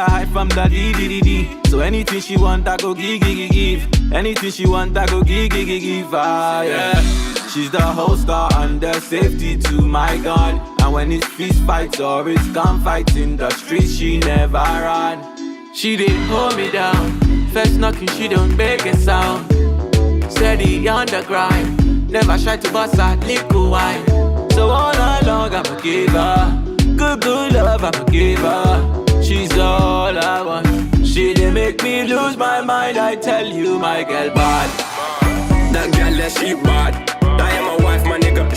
never hide from the D. So anything she want, I go give. Anything she want, I go give. Ah, yeah. She's the whole star and the safety to my God. And when it's fist fights or it's gunfights in the streets, she never run. She didn't hold me down. First knocking, she don't make a sound. Steady on the grind. Never try to bust her liquor wine. So all night long, I'ma give her good love, I'ma give her. She's all I want. She didn't make me lose my mind. I tell you, my girl bad. That girl that she bad. I am a wife, my nigga.